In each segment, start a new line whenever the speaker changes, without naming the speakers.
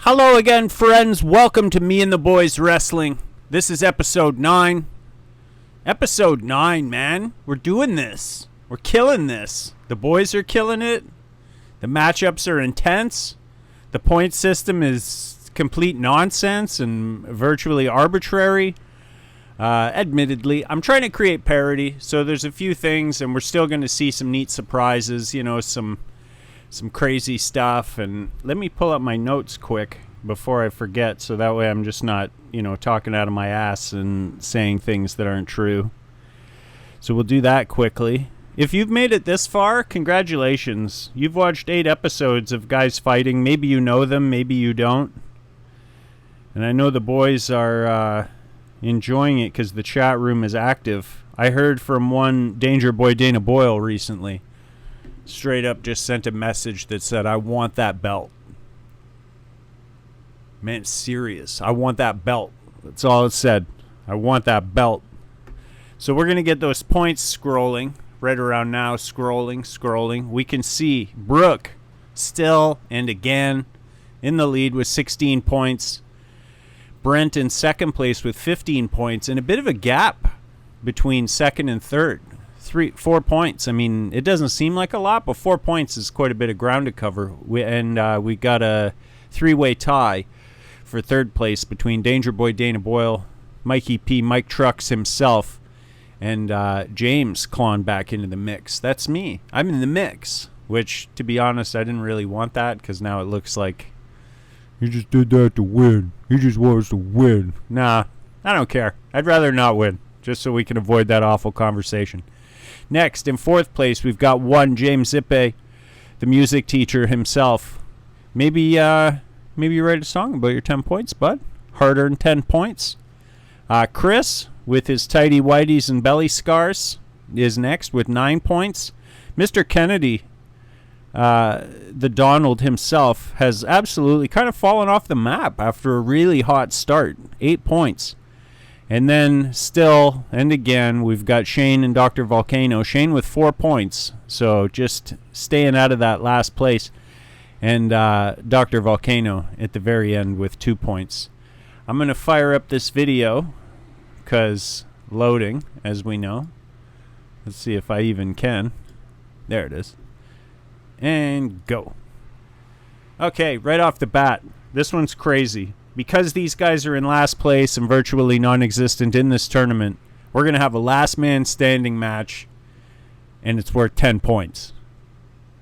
Hello again, friends. Welcome to Me and the Boys Wrestling. This is episode 9. Episode 9, man. We're doing this. We're killing this. The boys are killing it. The matchups are intense. The point system is complete nonsense and virtually arbitrary. Admittedly, I'm trying to create parity, so there's a few things, and we're still going to see some neat surprises, some crazy stuff. And let me pull up my notes quick before I forget, so that way I'm just not, talking out of my ass and saying things that aren't true. So we'll do that quickly. If you've made it this far, congratulations. You've watched 8 episodes of guys fighting. Maybe you know them, maybe you don't. And I know the boys are enjoying it because the chat room is active. I heard from one Danger Boy Dana Boyle recently. Straight up just sent a message that said, I want that belt. Man, it's serious. I want that belt. That's all it said. I want that belt. So we're going to get those points scrolling. Right around now, scrolling. We can see Brooke still and again in the lead with 16 points. Brent in second place with 15 points, and a bit of a gap between second and third. 4 points. I mean, it doesn't seem like a lot, but 4 points is quite a bit of ground to cover. We got a 3-way tie for third place between Danger Boy Dana Boyle, Mikey P, Mike Trucks himself, and James clawing back into the mix. That's me. I'm in the mix, which, to be honest, I didn't really want that because now it looks like he just did that to win. He just wants to win. Nah, I don't care. I'd rather not win, just so we can avoid that awful conversation. Next, in fourth place, we've got one James se1ep9, the music teacher himself. Maybe you write a song about your 10 points, bud. Hard-earned 10 points. Chris, with his tighty whities and belly scars, is next with 9 points. Mr. Kennedy, the Donald himself, has absolutely kind of fallen off the map after a really hot start. 8 points. And then still, and again, we've got Shane and Dr. Volcano. Shane with 4 points, so just staying out of that last place. And Dr. Volcano at the very end with 2 points. I'm going to fire up this video, because loading, as we know. Let's see if I even can. There it is. And go. Okay, right off the bat, this one's crazy. Because these guys are in last place and virtually non-existent in this tournament, we're going to have a last man standing match, and it's worth 10 points.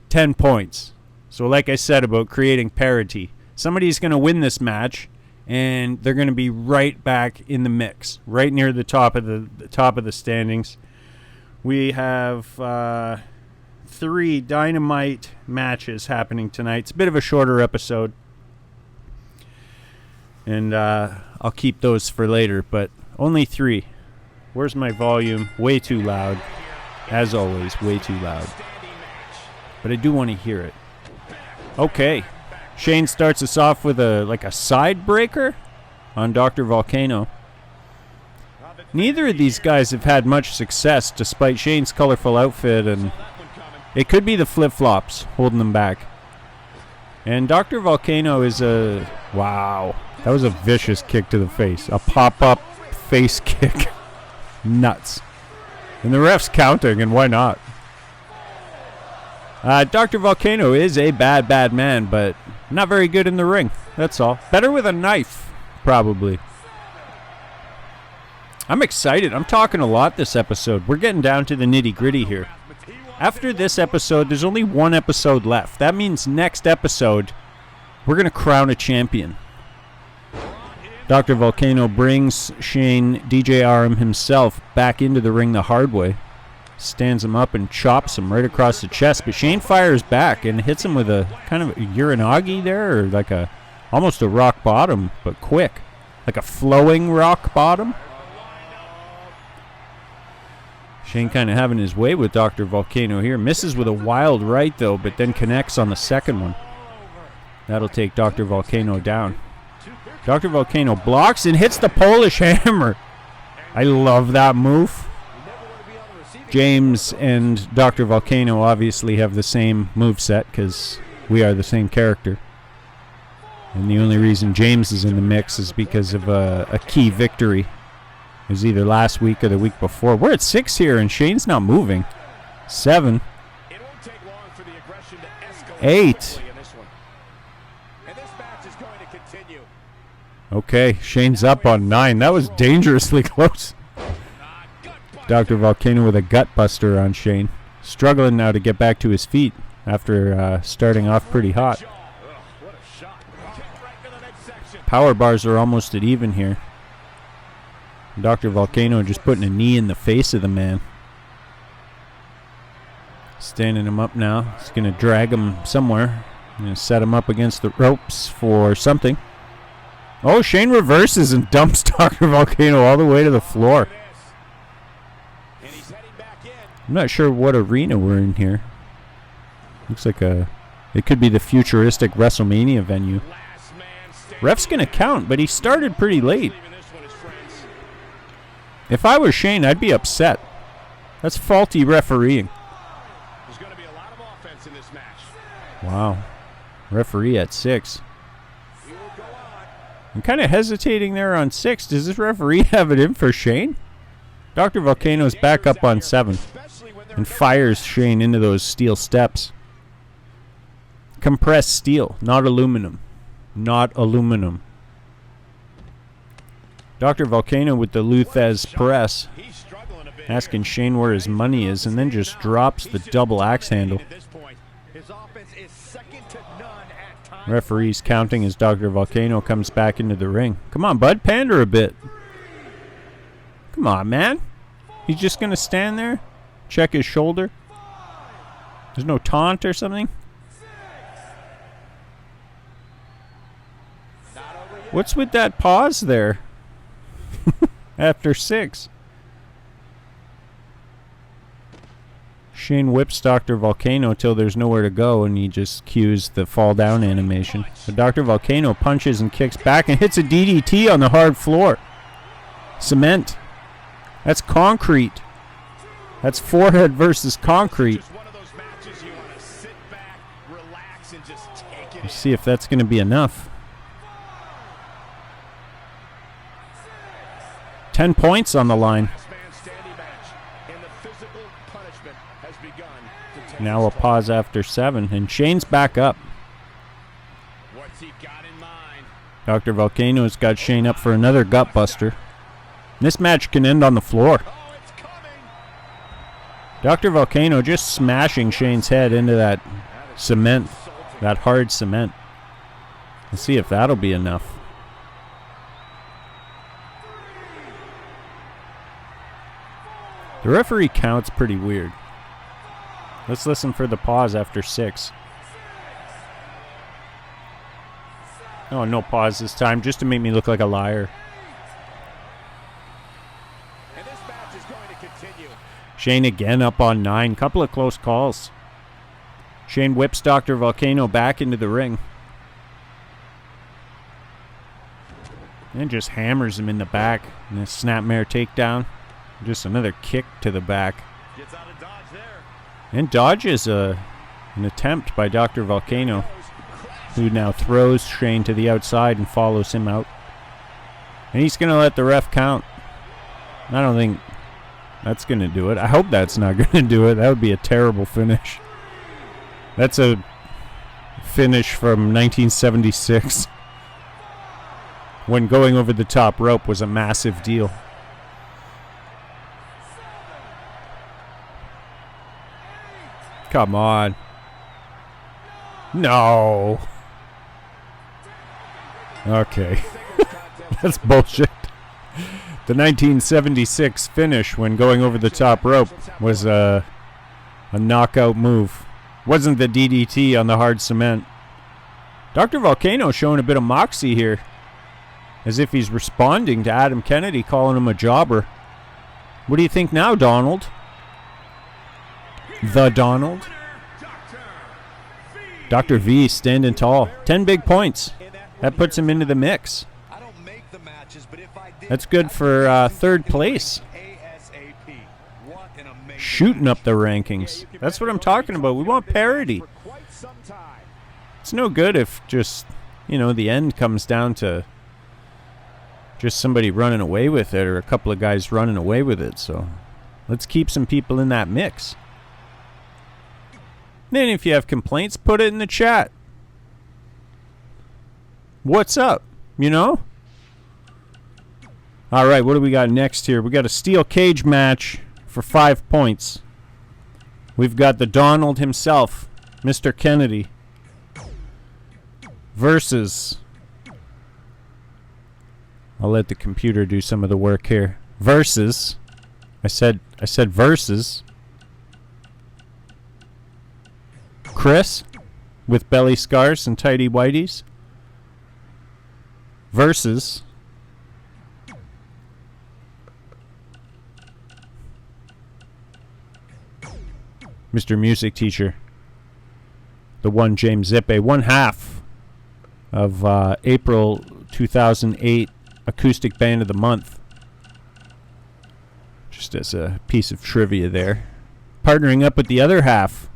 10 points. So like I said about creating parity, somebody's going to win this match, and they're going to be right back in the mix, right near the top of the standings. We have 3 Dynamite matches happening tonight. It's a bit of a shorter episode. And I'll keep those for later, but only 3. Where's my volume? Way too loud. As always, way too loud. But I do want to hear it. Okay. Shane starts us off with a side breaker on Dr. Volcano. Neither of these guys have had much success despite Shane's colorful outfit, and it could be the flip-flops holding them back. And Dr. Volcano is a... Wow. That was a vicious kick to the face. A pop-up face kick. Nuts. And the ref's counting, and why not? Dr. Volcano is a bad man, but not very good in the ring. That's all. Better with a knife, probably. I'm excited. I'm talking a lot this episode. We're getting down to the nitty-gritty here. After this episode, there's only 1 episode left. That means next episode, we're going to crown a champion. Dr. Volcano brings Shane, DJ Aram himself, back into the ring the hard way. Stands him up and chops him right across the chest. But Shane fires back and hits him with a kind of a uranagi there, or like almost a rock bottom, but quick. Like a flowing rock bottom. Shane kind of having his way with Dr. Volcano here. Misses with a wild right, though, but then connects on the second one. That'll take Dr. Volcano down. Dr. Volcano blocks and hits the Polish hammer. I love that move. James and Dr. Volcano obviously have the same moveset because we are the same character. And the only reason James is in the mix is because of a key victory. It was either last week or the week before. We're at 6 here, and Shane's not moving. 7. 8. Okay, Shane's up on 9. That was dangerously close. Dr. Volcano with a gut buster on Shane. Struggling now to get back to his feet after starting off pretty hot. Power bars are almost at even here. Dr. Volcano just putting a knee in the face of the man. Standing him up now. He's going to drag him somewhere. Going to set him up against the ropes for something. Oh, Shane reverses and dumps Dr. Volcano all the way to the floor. I'm not sure what arena we're in here. Looks like it could be the futuristic WrestleMania venue. Ref's going to count, but he started pretty late. If I was Shane, I'd be upset. That's faulty refereeing. Wow. Referee at 6. I'm kind of hesitating there on 6. Does this referee have it in for Shane? Dr. Volcano's back up on 7 and fires Shane into those steel steps. Compressed steel, not aluminum. Not aluminum. Dr. Volcano with the Luthez press, asking Shane where his money is, and then just drops the double axe handle. Referee's counting as Dr. Volcano comes back into the ring. Come on, bud, pander a bit. Come on, man. He's just going to stand there, check his shoulder. There's no taunt or something. What's with that pause there? After 6. Shane whips Dr. Volcano till there's nowhere to go, and he just cues the fall down animation. But Dr. Volcano punches and kicks back and hits a DDT on the hard floor. Cement. That's concrete. That's forehead versus concrete. Let's see if that's going to be enough. 10 points on the line. Now a pause after 7, and Shane's back up. Dr. Volcano's got Shane up for another gut buster. This match can end on the floor. Dr. Volcano just smashing Shane's head into that cement, that hard cement. Let's see if that'll be enough. The referee count's pretty weird. Let's listen for the pause after 6. Oh, no pause this time, just to make me look like a liar. And this match is going to continue. Shane again up on 9. Couple of close calls. Shane whips Dr. Volcano back into the ring. And just hammers him in the back. And a snapmare takedown. Just another kick to the back. Gets out of dodge there. And dodges an attempt by Dr. Volcano, who now throws Shane to the outside and follows him out. And he's going to let the ref count. I don't think that's going to do it. I hope that's not going to do it. That would be a terrible finish. That's a finish from 1976, when going over the top rope was a massive deal. Come on. No. Okay. That's bullshit. The 1976 finish when going over the top rope was a knockout move. Wasn't the DDT on the hard cement. Dr. Volcano showing a bit of moxie here, as if he's responding to Adam Kennedy calling him a jobber. What do you think now, Donald? The Donald. Dr. V standing tall. 10 big points. That puts him into the mix. That's good for 3rd place. Shooting up the rankings. That's what I'm talking about. We want parity. It's no good if just, you know, the end comes down to just somebody running away with it or a couple of guys running away with it. So let's keep some people in that mix. Then if you have complaints, put it in the chat. What's up? You know? All right, what do we got next here? We got a steel cage match for 5 points. We've got the Donald himself, Mr. Kennedy, versus... I'll let the computer do some of the work here. Versus... I said versus... Chris, with belly scars and tighty whities, versus Mr. Music Teacher, the one James Zippe, one half of April 2008 Acoustic Band of the Month. Just as a piece of trivia there. Partnering up with the other half.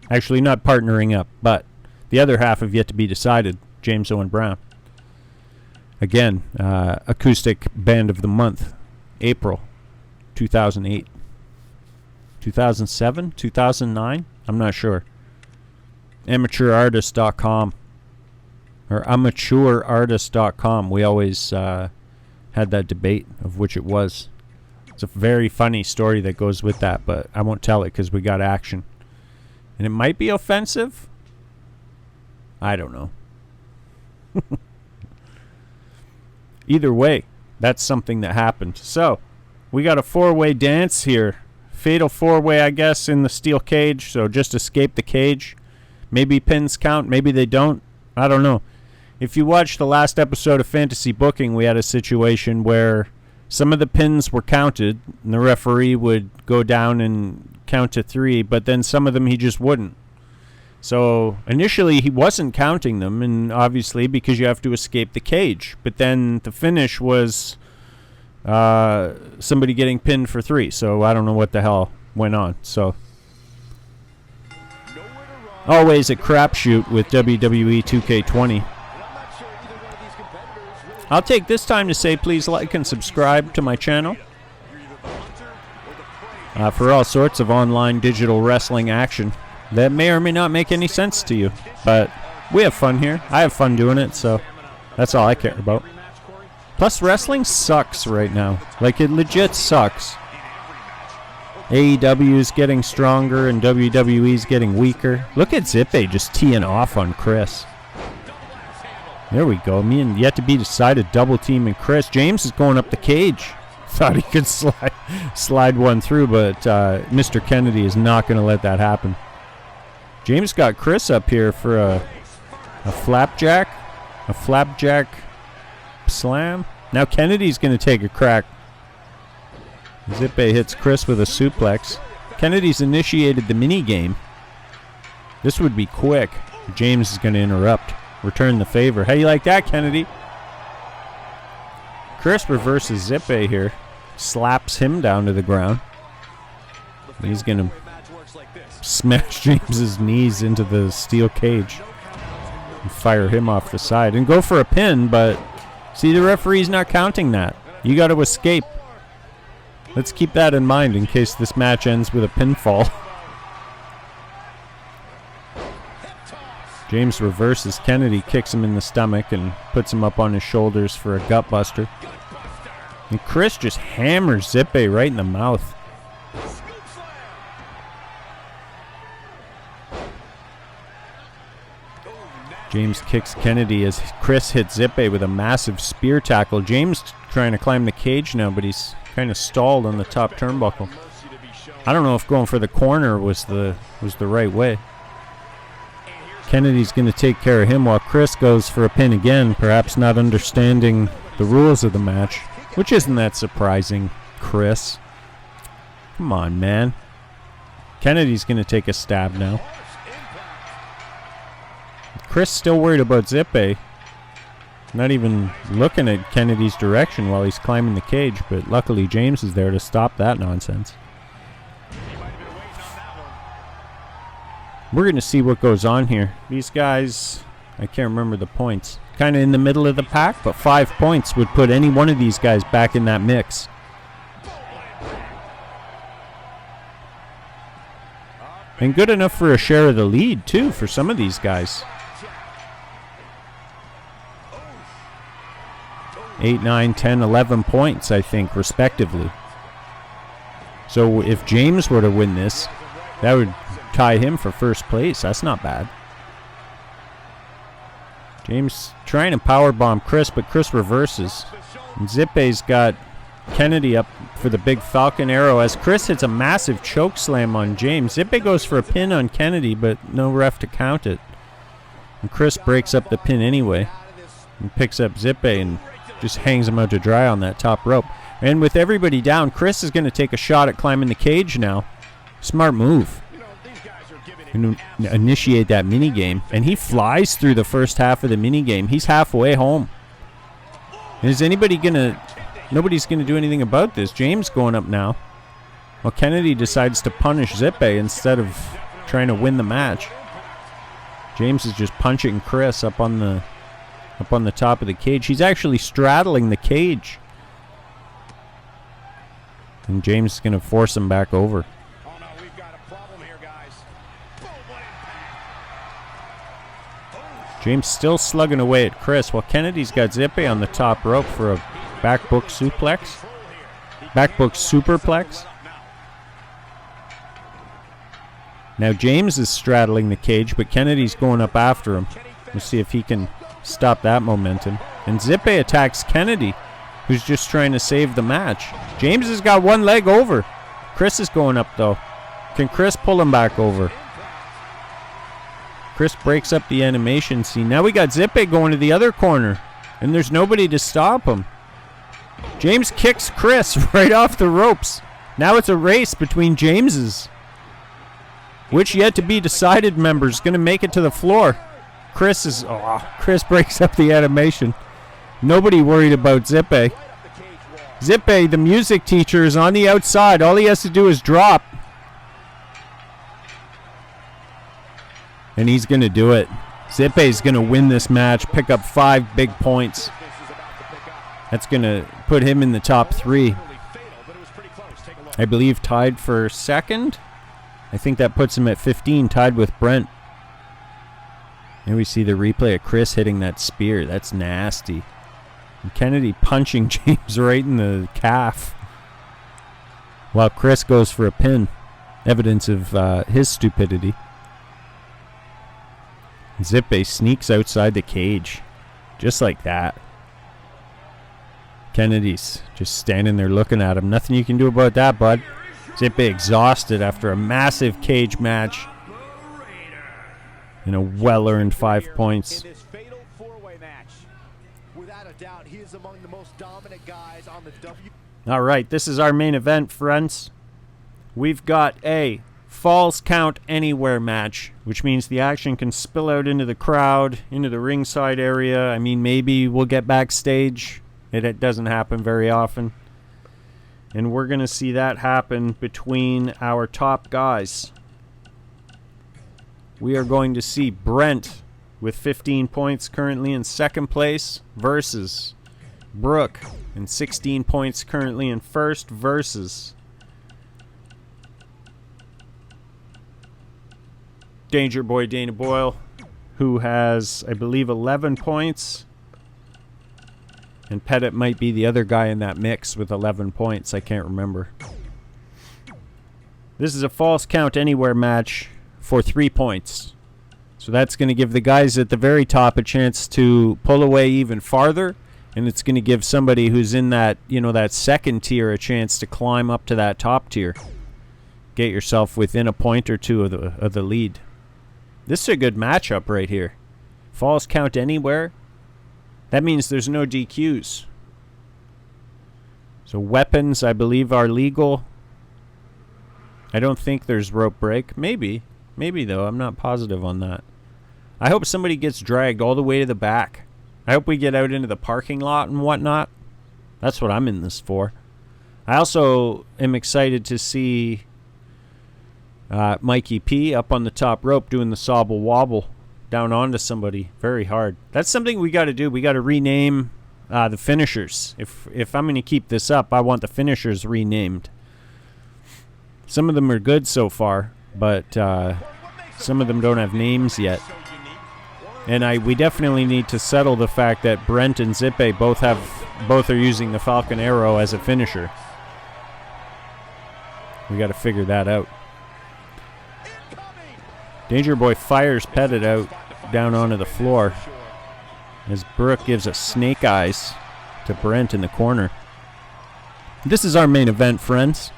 Actually, not partnering up, but the other half have yet to be decided. James Owen Brown. Again, Acoustic Band of the Month, April 2008. 2007? 2009? I'm not sure. Amateurartist.com. Or amateurartist.com. We always had that debate of which it was. It's a very funny story that goes with that, but I won't tell it because we got action. And it might be offensive. I don't know. Either way, that's something that happened. So, we got a four-way dance here. Fatal four-way, I guess, in the steel cage. So just escape the cage. Maybe pins count, maybe they don't. I don't know. If you watched the last episode of Fantasy Booking, we had a situation where some of the pins were counted, and the referee would go down and count to 3, but then some of them he just wouldn't. So initially he wasn't counting them, and obviously because you have to escape the cage. But then the finish was somebody getting pinned for 3. So I don't know what the hell went on. So always a crapshoot with WWE 2K20. I'll take this time to say please like and subscribe to my channel for all sorts of online digital wrestling action that may or may not make any sense to you. But we have fun here. I have fun doing it, so that's all I care about. Plus, wrestling sucks right now. Like, it legit sucks. AEW is getting stronger and WWE is getting weaker. Look at Zippe just teeing off on Chris. There we go. Me and yet to be decided double teaming Chris. James is going up the cage. Thought he could slide one through, but Mr. Kennedy is not going to let that happen. James got Chris up here for a flapjack. A flapjack slam. Now Kennedy's going to take a crack. Zippe hits Chris with a suplex. Kennedy's initiated the mini game. This would be quick. James is going to interrupt. Return the favor. How do you like that, Kennedy? Chris reverses Zippe here. Slaps him down to the ground. He's going to smash James's knees into the steel cage and fire him off the side and go for a pin, but see, the referee's not counting that. You got to escape. Let's keep that in mind in case this match ends with a pinfall. James reverses Kennedy, kicks him in the stomach and puts him up on his shoulders for a gut buster. And Chris just hammers Zippe right in the mouth. James kicks Kennedy as Chris hits Zippe with a massive spear tackle. James trying to climb the cage now, but he's kind of stalled on the top turnbuckle. I don't know if going for the corner was the right way. Kennedy's going to take care of him while Chris goes for a pin again, perhaps not understanding the rules of the match, which isn't that surprising, Chris. Come on, man. Kennedy's going to take a stab now. Chris still worried about Zippe. Not even looking at Kennedy's direction while he's climbing the cage, but luckily James is there to stop that nonsense. We're going to see what goes on here. These guys I can't remember the points. Kind of in the middle of the pack, but 5 points would put any one of these guys back in that mix. And good enough for a share of the lead, too, for some of these guys. 8, 9, 10, 11 points, I think, respectively. So if James were to win this, that would tie him for first place. That's not bad. James trying to powerbomb Chris, but Chris reverses. And Zippé's got Kennedy up for the big Falcon Arrow as Chris hits a massive choke slam on James. Zippé goes for a pin on Kennedy, but no ref to count it. And Chris breaks up the pin anyway and picks up Zippé and just hangs him out to dry on that top rope. And with everybody down, Chris is going to take a shot at climbing the cage now. Smart move. And initiate that minigame. And he flies through the first half of the minigame. He's halfway home. And is anybody going to... Nobody's going to do anything about this. James going up now. Well, Kennedy decides to punish Zippé instead of trying to win the match. James is just punching Chris up on the top of the cage. He's actually straddling the cage. And James is going to force him back over.
Oh no, we've got a problem here, guys.
James still slugging away at Chris while Kennedy's got Zippé on the top rope for a backbook suplex. Backbook superplex. Now James is straddling the cage, but Kennedy's going up after him. We'll see if he can stop that momentum. And Zippé attacks Kennedy, who's just trying to save the match. James has got one leg over. Chris is going up, though. Can Chris pull him back over? Chris breaks up the animation scene. Now we got Zippé going to the other corner, and there's nobody to stop him. James kicks Chris right off the ropes. Now it's a race between Jameses. Which yet to be decided member is going to make it to the floor. Chris breaks up the animation. Nobody worried about Zippé. Zippé, the music teacher, is on the outside. All he has to do is drop. And he's going to do it. Zippé's going to win this match, pick up 5 big points. That's going to put him in the top 3. I believe tied for second. I think that puts him at 15, tied with Brent. And we see the replay of Chris hitting that spear. That's nasty. And Kennedy punching James right in the calf. While Chris goes for a pin. Evidence of his stupidity. Zippé sneaks outside the cage. Just like that. Kennedy's just standing there looking at him. Nothing you can do about that, bud. Zippé exhausted after a massive cage match. And a well-earned 5 points.
In this fatal four-way match, without a doubt, he is among the most dominant guys on the W.
All right, this is our main event, friends. We've got a Falls Count Anywhere match, which means the action can spill out into the crowd, into the ringside area. I mean, maybe we'll get backstage. It doesn't happen very often. And we're going to see that happen between our top guys. We are going to see Brent with 15 points currently in second place versus Brooke and 16 points currently in first versus Danger Boy Dana Boyle, who has, I believe, 11 points. And Pettit might be the other guy in that mix with 11 points. I can't remember. This is a Falls Count Anywhere match for 3 points. So that's going to give the guys at the very top a chance to pull away even farther. And it's going to give somebody who's in that, that second tier a chance to climb up to that top tier. Get yourself within a point or two of the lead. This is a good matchup right here. Falls Count Anywhere. That means there's no DQs. So weapons, I believe, are legal. I don't think there's rope break. Maybe. Maybe, though. I'm not positive on that. I hope somebody gets dragged all the way to the back. I hope we get out into the parking lot and whatnot. That's what I'm in this for. I also am excited to see Mikey P up on the top rope doing the sobble wobble. down onto somebody very hard. That's something we got to do. We got to rename the finishers. If I'm going to keep this up, I want the finishers renamed. Some of them are good so far, but some of them don't have names yet. And we definitely need to settle the fact that Brent and se1ep both are using the Falcon Arrow as a finisher. We got to figure that out. Danger Boy fires Pettit out down onto the floor as Brooke gives a snake eyes to Brent in the corner. This is our main event, friends.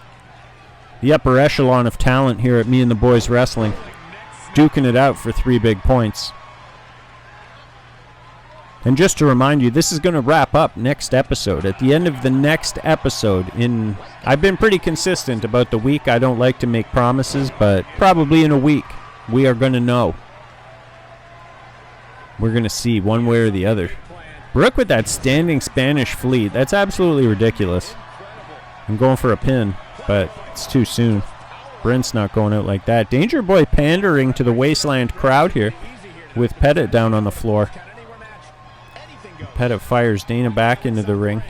The upper echelon of talent here at Me and the Boys Wrestling, duking it out for 3 big points. And just to remind you, this is going to wrap up next episode. At the end of the next episode, I've been pretty consistent about the week. I don't like to make promises, but probably in a week, we are going to know. We're going to see one way or the other. Brooke with that standing Spanish fleet. That's absolutely ridiculous. I'm going for a pin, but it's too soon. Brent's not going out like that. Danger Boy pandering to the Wasteland crowd here with Pettit down on the floor. Pettit fires Dana back into the ring.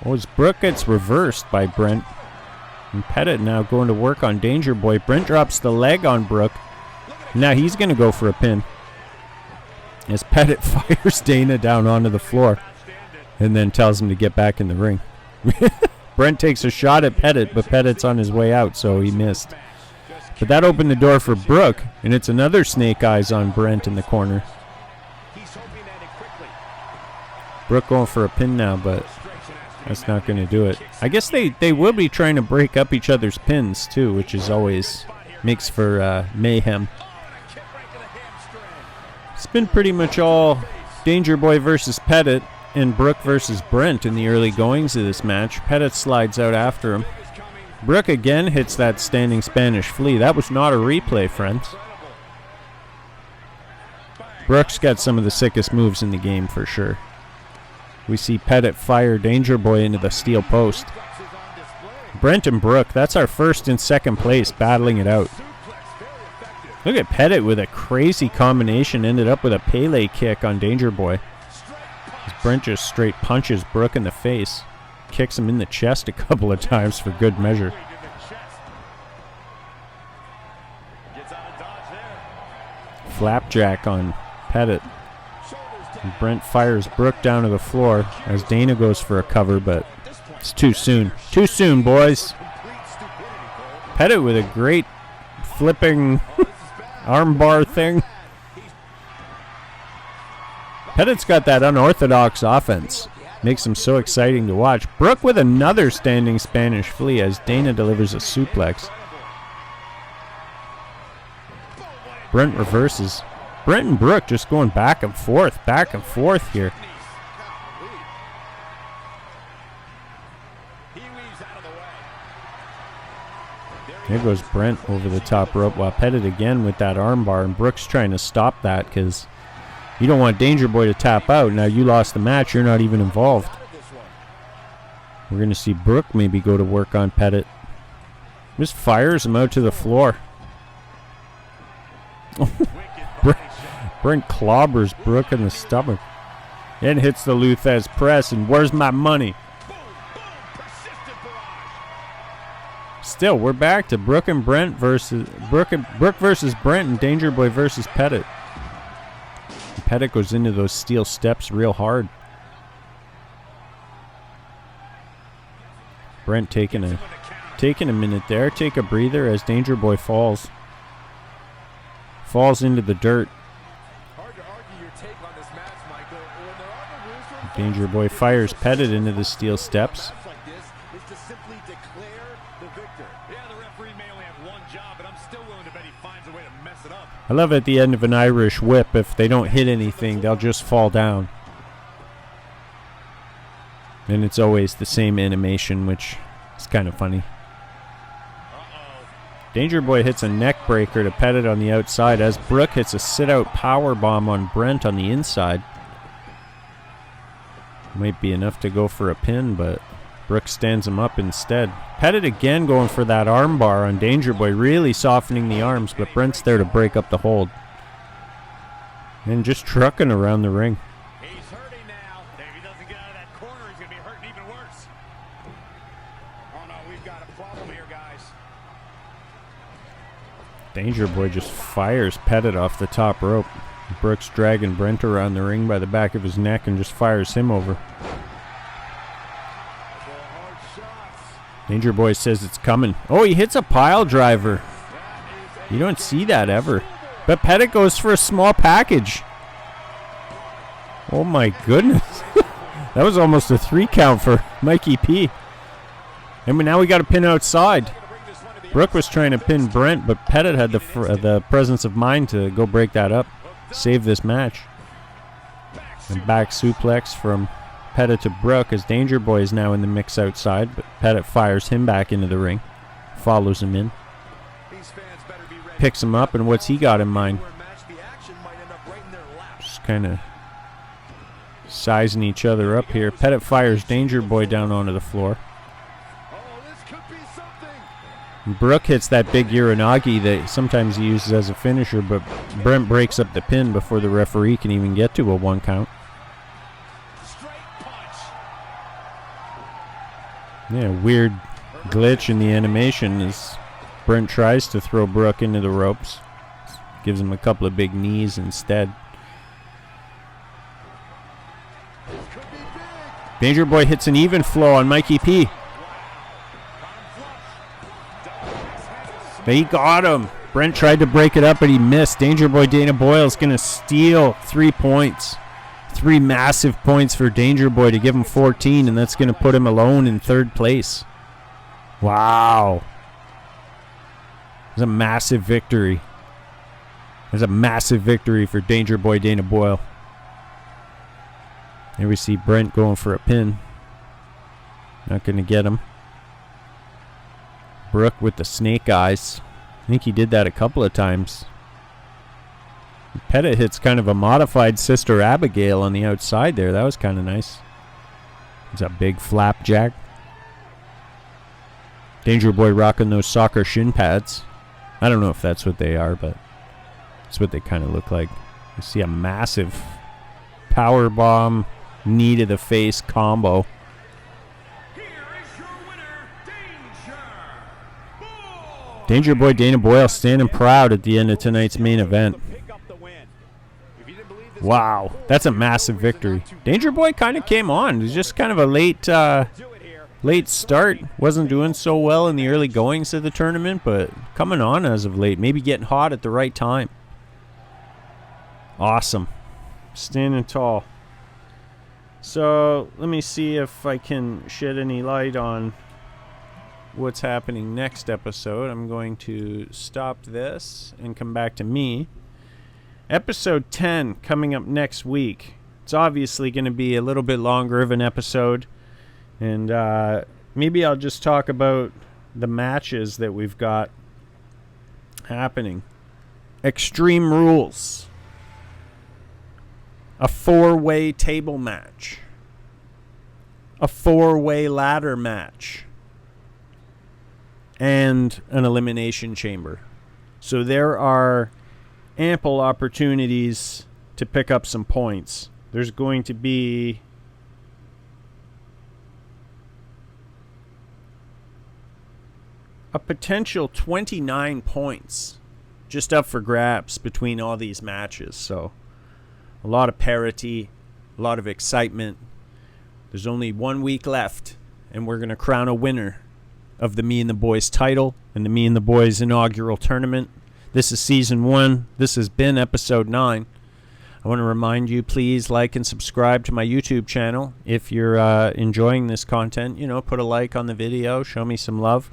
Oh, as Brooke gets reversed by Brent. And Pettit now going to work on Danger Boy. Brent drops the leg on Brooke. Now he's going to go for a pin. As Pettit fires Dana down onto the floor. And then tells him to get back in the ring. Brent takes a shot at Pettit, but Pettit's on his way out, so he missed. But that opened the door for Brooke. And it's another snake eyes on Brent in the corner. Brooke going for a pin now, but that's not going to do it. I guess they will be trying to break up each other's pins, too, which is always makes for mayhem. It's been pretty much all Danger Boy versus Pettit and Brooke versus Brent in the early goings of this match. Pettit slides out after him. Brooke again hits that standing Spanish flea. That was not a replay, friends. Brooke's got some of the sickest moves in the game for sure. We see Pettit fire Danger Boy into the steel post. Brent and Brooke, that's our first and second place battling it out. Look at Pettit with a crazy combination, ended up with a Pele kick on Danger Boy. As Brent just straight punches Brooke in the face. Kicks him in the chest a couple of times for good measure. Flapjack on Pettit. And Brent fires Brooke down to the floor as Dana goes for a cover, but it's too soon. Too soon, boys. Pettit with a great flipping armbar thing. Pettit's got that unorthodox offense. Makes him so exciting to watch. Brooke with another standing Spanish flea as Dana delivers a suplex. Brent reverses. Brent and Brooke just going back and forth here. There goes Brent over the top rope while Pettit again with that armbar, and Brooke's trying to stop that because you don't want Danger Boy to tap out. Now you lost the match, you're not even involved. We're going to see Brooke maybe go to work on Pettit. Just fires him out to the floor. Brent clobbers Brooke in the stomach and hits the Luthez press, and where's my money? Still, we're back to Brooke versus Brent and Danger Boy versus Pettit. And Pettit goes into those steel steps real hard. Brent taking a minute there, take a breather as Danger Boy falls into the dirt. Danger Boy fires Pettit into the steel steps. I love at the end of an Irish whip, if they don't hit anything, they'll just fall down. And it's always the same animation, which is kind of funny. Danger Boy hits a neck breaker to Pettit on the outside as Brooke hits a sit-out powerbomb on Brent on the inside. Might be enough to go for a pin, but Brooke stands him up instead. Pettit again going for that armbar on Danger Boy, really softening the arms, but Brent's there to break up the hold. And just trucking around the ring.
He's hurting now. If he doesn't get out of that corner, he's going to be hurting even worse. Oh, no, we've got a problem here, guys.
Danger Boy just fires Pettit off the top rope. Brooks dragging Brent around the ring by the back of his neck and just fires him over. Danger Boy says it's coming. Oh, he hits a pile driver. You don't see that ever. But Pettit goes for a small package. Oh my goodness. That was almost a 3 count for Mikey P. And now we got a pin outside. Brooke was trying to pin Brent, but Pettit had the presence of mind to go break that up. Save this match. And back suplex from Pettit to Brooke as Danger Boy is now in the mix outside, but Pettit fires him back into the ring. Follows him in. Picks him up, and what's he got in mind? Just kind of sizing each other up here. Pettit fires Danger Boy down onto the floor. Brooke hits that big Uranagi that sometimes he uses as a finisher, but Brent breaks up the pin before the referee can even get to a 1 count. Yeah, weird glitch in the animation as Brent tries to throw Brooke into the ropes. Gives him a couple of big knees instead. Danger Boy hits an even flow on Mikey P. They got him. Brent tried to break it up, but he missed. Danger Boy Dana Boyle's going to steal 3 points. 3 massive points for Danger Boy to give him 14, and that's going to put him alone in 3rd place. Wow. It's a massive victory. It's a massive victory for Danger Boy Dana Boyle. Here we see Brent going for a pin. Not going to get him. Brooke with the snake eyes. I think he did that a couple of times. Pettit hits kind of a modified Sister Abigail on the outside there. That was kind of nice. It's a big flapjack. Danger Boy rocking those soccer shin pads. I don't know if that's what they are, but that's what they kind of look like. You see a massive power bomb, knee to the face combo. Danger Boy Dana Boyle standing proud at the end of tonight's main event. Wow, that's a massive victory. Danger Boy kind of came on. It was just kind of a late start. Wasn't doing so well in the early goings of the tournament, but coming on as of late. Maybe getting hot at the right time. Awesome. Standing tall. So let me see if I can shed any light on what's happening next episode. I'm going to stop this and come back to me. Episode 10 coming up next week. It's obviously going to be a little bit longer of an episode, and maybe I'll just talk about the matches that we've got happening. Extreme Rules, a 4-way table match, a 4-way ladder match, and an elimination chamber. So there are ample opportunities to pick up some points. There's going to be a potential 29 points just up for grabs between all these matches. So a lot of parity, a lot of excitement. There's only 1 week left, and we're going to crown a winner of the Me and the Boys title and the Me and the Boys inaugural tournament. This is Season 1. This has been Episode 9. I want to remind you, please like and subscribe to my YouTube channel. If you're enjoying this content, put a like on the video. Show me some love.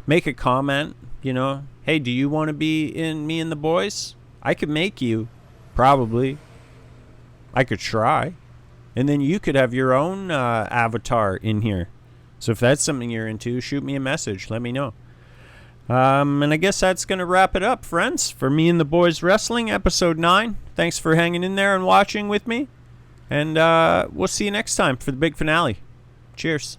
Make a comment, Hey, do you want to be in Me and the Boys? I could make you, probably. I could try. And then you could have your own avatar in here. So if that's something you're into, shoot me a message. Let me know. And I guess that's going to wrap it up, friends, for Me and the Boys Wrestling, Episode 9. Thanks for hanging in there and watching with me. And we'll see you next time for the big finale. Cheers.